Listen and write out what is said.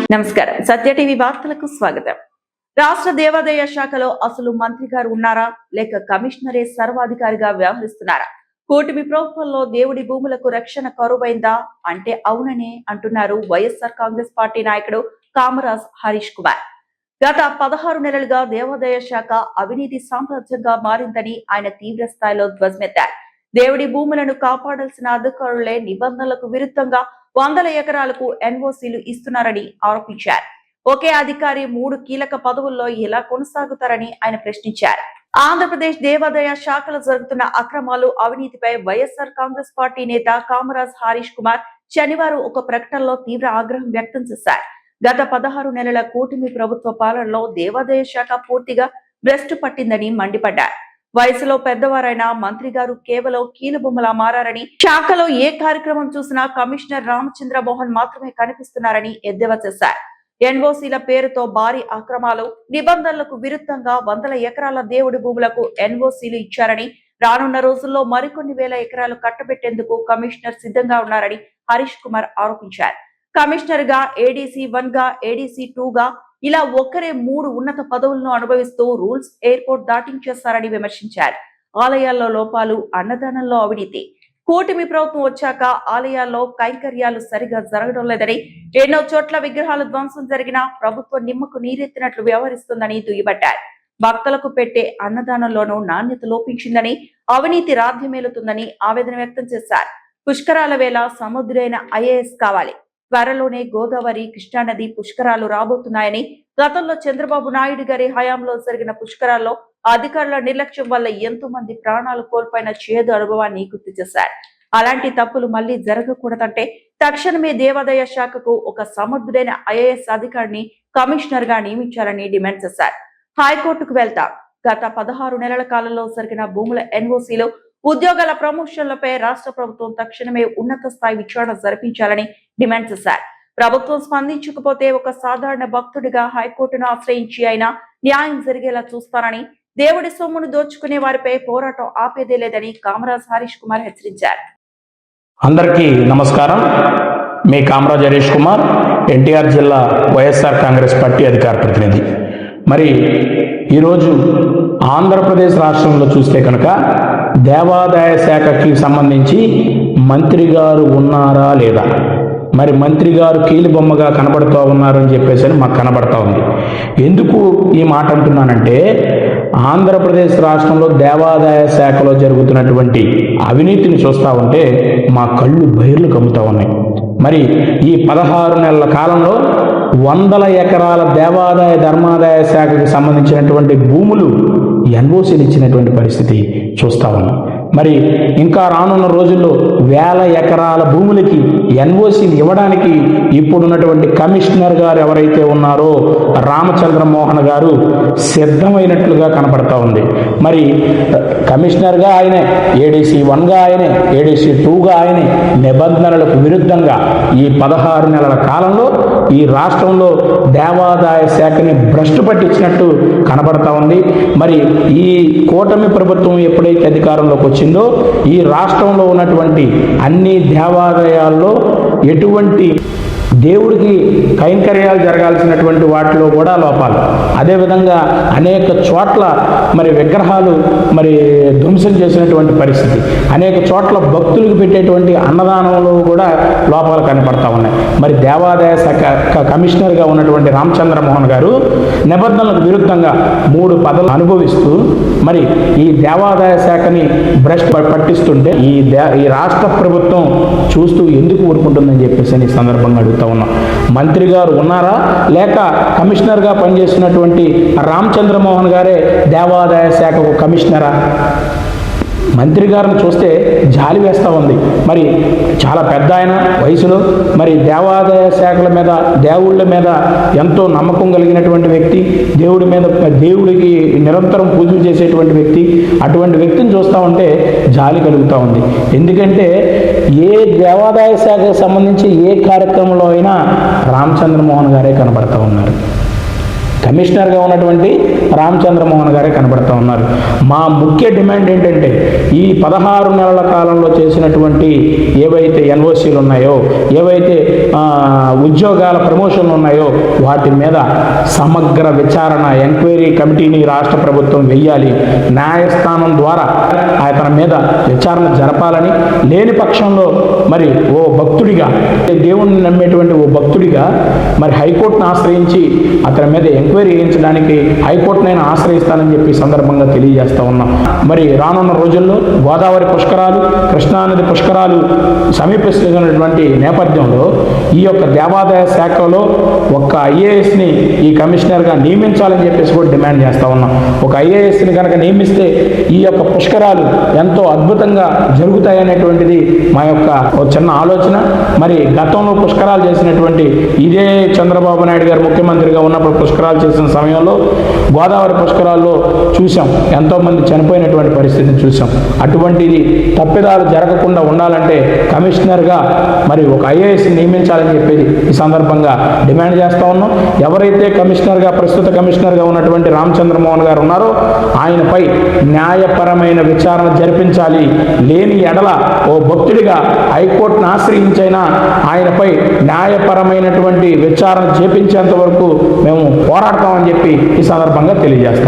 నమస్కారం. సత్య టీవీ వార్తలకు స్వాగతం. రాష్ట్ర దేవాదాయ శాఖలో అసలు మంత్రి గారు ఉన్నారా లేక కమిషనరే సర్వాధికారిగా వ్యవహరిస్తున్నారా? కూటమి ప్రభుత్వంలో దేవుడి భూములకు రక్షణ కరువైందా అంటే అవుననే అంటున్నారు వైఎస్ఆర్ కాంగ్రెస్ పార్టీ నాయకుడు కామరాజ్ హరీష్ కుమార్. గత 16 నెలలుగా దేవాదాయ శాఖ అవినీతి సామ్రాజ్యంగా మారిందని ఆయన తీవ్ర స్థాయిలో ధ్వజమెత్తారు. దేవుడి భూములను కాపాడాల్సిన అధికారులే నిబంధనలకు విరుద్ధంగా 100 ఎకరాలకు ఎన్ఓసీలు ఇస్తున్నారని ఆరోపించారు. ఒకే అధికారి 3 కీలక పదవుల్లో ఎలా కొనసాగుతారని ఆయన ప్రశ్నించారు. ఆంధ్రప్రదేశ్ దేవాదాయ శాఖలో జరుగుతున్న అక్రమాలు, అవినీతిపై వైఎస్ఆర్ కాంగ్రెస్ పార్టీ నేత కామరాజ్ హరీష్ కుమార్ శనివారం ఒక ప్రకటనలో తీవ్ర ఆగ్రహం వ్యక్తం చేశారు. గత 16 నెలల కూటమి ప్రభుత్వ పాలనలో దేవాదాయ శాఖ పూర్తిగా భ్రష్టు పట్టిందని మండిపడ్డారు. వయసులో పెద్దవారైన మంత్రి గారు కేవలం కీలుబొమ్మలా మారారని, శాఖలో ఏ కార్యక్రమం చూసినా కమిషనర్ రామచంద్రమోహన్ మాత్రమే కనిపిస్తున్నారని ఎద్దేవా చేశారు. ఎన్ఓసీల పేరుతో భారీ అక్రమాలు, నిబంధనలకు విరుద్ధంగా 100 ఎకరాల దేవుడి భూములకు ఎన్ఓసీలు ఇచ్చారని, రానున్న రోజుల్లో మరికొన్ని వేల ఎకరాలు కట్టబెట్టేందుకు కమిషనర్ సిద్ధంగా ఉన్నారని హరీష్ కుమార్ ఆరోపించారు. కమిషనర్ గా, ఏడీసీ 1 గా, ఏడీసీ 2 గా ఇలా ఒక్కరే 3 ఉన్నత పదవులను అనుభవిస్తూ రూల్స్ ఎయిర్పోర్ట్ దాటించేస్తారని విమర్శించారు. ఆలయాల్లో లోపాలు, అన్నదానంలో అవినీతి. కూటమి ప్రభుత్వం వచ్చాక ఆలయాల్లో కైంకర్యాలు సరిగా జరగడం లేదని, ఎన్నో చోట్ల విగ్రహాలు ధ్వంసం జరిగినా ప్రభుత్వం నిమ్మకు నీరెత్తినట్లు వ్యవహరిస్తుందని దుయ్యబట్టారు. భక్తులకు పెట్టే అన్నదానంలోనూ నాణ్యత లోపించిందని, అవినీతి రాధ్యమేలుతుందని ఆవేదన వ్యక్తం చేశారు. పుష్కరాల వేళ సముద్రైన ఐఏఎస్ కావాలి. త్వరలోనే గోదావరి, కృష్ణానది పుష్కరాలు రాబోతున్నాయని, గతంలో చంద్రబాబు నాయుడు గారి హయాంలో జరిగిన పుష్కరాల్లో అధికారుల నిర్లక్ష్యం వల్ల ఎంతో మంది ప్రాణాలు కోల్పోయిన చేదు అనుభవాన్ని గుర్తు చేశారు. అలాంటి తప్పులు మళ్లీ జరగకూడదంటే తక్షణమే దేవాదాయ శాఖకు ఒక సమర్థుడైన ఐఏఎస్ అధికారిని కమిషనర్ గా నియమించాలని డిమాండ్ చేశారు. హైకోర్టుకు వెళ్తాం. గత 16 నెలల కాలంలో జరిగిన భూముల ఎన్ఓసీలో, ఉద్యోగాల ప్రమోషన్లపై రాష్ట్ర ప్రభుత్వం తక్షణమే ఉన్నత స్థాయి విచారణ జరిపించాలని డిమాండ్ చేశారు. ప్రభుత్వం స్పందించకపోతే ఒక సాధారణ భక్తుడిగా హైకోర్టును ఆశ్రయించి అయినా న్యాయం జరిగేలా చూస్తారని, దేవుడి సొమ్మును దోచుకునే వారిపై పోరాటం ఆపేదే లేదని కామరాజ్ హరీష్ కుమార్ హెచ్చరించారు. అందరికీ నమస్కారం. మీ కామరాజ్ హరీష్ కుమార్, ఎన్టీఆర్ జిల్లా వైఎస్ఆర్ కాంగ్రెస్ పార్టీ అధికార ప్రతినిధి. మరి ఈరోజు ఆంధ్రప్రదేశ్ రాష్ట్రంలో చూస్తే కనుక దేవాదాయ శాఖకి సంబంధించి మంత్రి గారు ఉన్నారా లేదా, మరి మంత్రి గారు కీలుబొమ్మగా కనబడుతూ ఉన్నారు అని చెప్పేసి మాకు కనబడతా ఉంది. ఎందుకు ఈ మాట అంటున్నానంటే, ఆంధ్రప్రదేశ్ రాష్ట్రంలో దేవాదాయ శాఖలో జరుగుతున్నటువంటి అవినీతిని చూస్తూ ఉంటే మా కళ్ళు బైర్లు కమ్ముతూ ఉన్నాయి. మరి ఈ 16 నెలల కాలంలో 100 ఎకరాల దేవాదాయ ధర్మాదాయ శాఖకు సంబంధించినటువంటి భూములు ఎన్ఓసీలు ఇచ్చినటువంటి పరిస్థితి చూస్తా ఉన్నాం. మరి ఇంకా రానున్న రోజుల్లో 1000 ఎకరాల భూములకి ఎన్ఓసీలు ఇవ్వడానికి ఇప్పుడున్నటువంటి కమిషనర్ గారు ఎవరైతే ఉన్నారో రామచంద్రమోహన్ గారు సిద్ధమైనట్లుగా కనపడతా ఉంది. మరి కమిషనర్గా ఆయనే, ఏడీసీ 1గా ఆయనే, ఏడీసీ 2గా ఆయనే, నిబంధనలకు విరుద్ధంగా ఈ 16 నెలల కాలంలో ఈ రాష్ట్రంలో దేవాదాయ శాఖని భ్రష్టు పట్టించినట్టు కనబడతా ఉంది. మరి ఈ కూటమి ప్రభుత్వం ఎప్పుడైతే అధికారంలోకి వచ్చిందో ఈ రాష్ట్రంలో ఉన్నటువంటి అన్ని దేవాలయాల్లో ఎటువంటి దేవుడికి కైంకర్యాలు జరగాల్సినటువంటి వాటిలో కూడా లోపాలు, అదేవిధంగా అనేక చోట్ల మరి విగ్రహాలు మరి ధ్వంసం చేసినటువంటి పరిస్థితి, అనేక చోట్ల భక్తులకు పెట్టేటువంటి అన్నదానంలో కూడా లోపాలు కనపడతా ఉన్నాయి. మరి దేవాదాయ శాఖ కమిషనర్గా ఉన్నటువంటి రామచంద్రమోహన్ గారు నిబంధనలకు విరుద్ధంగా 3 పదవులు అనుభవిస్తూ మరి ఈ దేవాదాయ శాఖని భ్రష్టు పట్టిస్తుంటే ఈ రాష్ట్ర ప్రభుత్వం చూస్తూ ఎందుకు ఊరుకుంటుందని చెప్పేసి ఈ సందర్భంగా అడుగుతా ఉన్నాం. మంత్రి గారు ఉన్నారా లేక కమిషనర్గా పనిచేస్తున్నటువంటి రామచంద్రమోహన్ గారే దేవాదాయ శాఖకు కమిషనరా? మంత్రి గారిని చూస్తే జాలి వేస్తూ ఉంది. మరి చాలా పెద్ద ఆయన వయసులో, మరి దేవాదాయ శాఖల మీద, దేవుళ్ళ మీద ఎంతో నమ్మకం కలిగినటువంటి వ్యక్తి, దేవుడికి నిరంతరం పూజలు చేసేటువంటి వ్యక్తి. అటువంటి వ్యక్తిని చూస్తూ ఉంటే జాలి కలుగుతూ ఉంది. ఎందుకంటే ఏ దేవాదాయ శాఖకు సంబంధించి ఏ కార్యక్రమంలో అయినా రామచంద్రమోహన్ గారే కనబడతా ఉన్నారు. కమిషనర్గా ఉన్నటువంటి రామచంద్రమోహన్ గారే కనబడుతూ ఉన్నారు. మా ముఖ్య డిమాండ్ ఏంటంటే ఈ 16 నెలల కాలంలో చేసినటువంటి ఏవైతే ఎన్ఓసీలు ఉన్నాయో, ఏవైతే ఉద్యోగాల ప్రమోషన్లు ఉన్నాయో వాటి మీద సమగ్ర విచారణ ఎంక్వైరీ కమిటీని రాష్ట్ర ప్రభుత్వం వెయ్యాలి. న్యాయస్థానం ద్వారా అతని మీద విచారణ జరపాలని, లేని పక్షంలో మరి ఓ భక్తుడిగా, దేవుణ్ణి నమ్మేటువంటి ఓ భక్తుడిగా మరి హైకోర్టును ఆశ్రయించి అతని మీద ఎంక్వైరీ చేయించడానికి హైకోర్టునైనా ఆశ్రయిస్తానని చెప్పి సందర్భంగా తెలియజేస్తా ఉన్నాం. మరి రానున్న రోజుల్లో గోదావరి పుష్కరాలు, కృష్ణానది పుష్కరాలు సమీపిస్తున్నటువంటి నేపథ్యంలో ఈ యొక్క దేవాదాయ శాఖలో ఒక ఐఏఎస్ని ఈ కమిషనర్గా నియమించాలని చెప్పేసి కూడా డిమాండ్ చేస్తా ఉన్నాం. ఒక ఐఏఎస్ని కనుక నియమిస్తే ఈ యొక్క పుష్కరాలు ఎంతో అద్భుతంగా జరుగుతాయనేటువంటిది మా యొక్క చిన్న ఆలోచన. మరి గతంలో పుష్కరాలు చేసినటువంటి ఇదే చంద్రబాబు నాయుడు గారు ముఖ్యమంత్రిగా ఉన్నప్పుడు పుష్కరాలు చేసిన సమయంలో గోదావరి పుష్కరాల్లో చూసాం, ఎంతోమంది చనిపోయినటువంటి పరిస్థితిని చూసాం. అటువంటిది తప్పిదాలు జరగకుండా ఉండాలంటే కమిషనర్గా మరి ఒక ఐఏఎస్ నియమించాలని చెప్పేసి ఈ సందర్భంగా డిమాండ్ చేస్తా ఉన్నాం. ఎవరైతే ప్రస్తుత కమిషనర్గా ఉన్నటువంటి రామచంద్రమోహన్ గారు ఉన్నారో ఆయనపై న్యాయపరమైన విచారణ జరిపించాలి. లేని ఎడల ఓ భక్తుడిగా హైకోర్టును ఆశ్రయించైనా ఆయనపై న్యాయపరమైనటువంటి విచారణ చేపించేంత వరకు మేము పోరాడతామని చెప్పి ఈ సందర్భంగా తెలియజేస్తాం.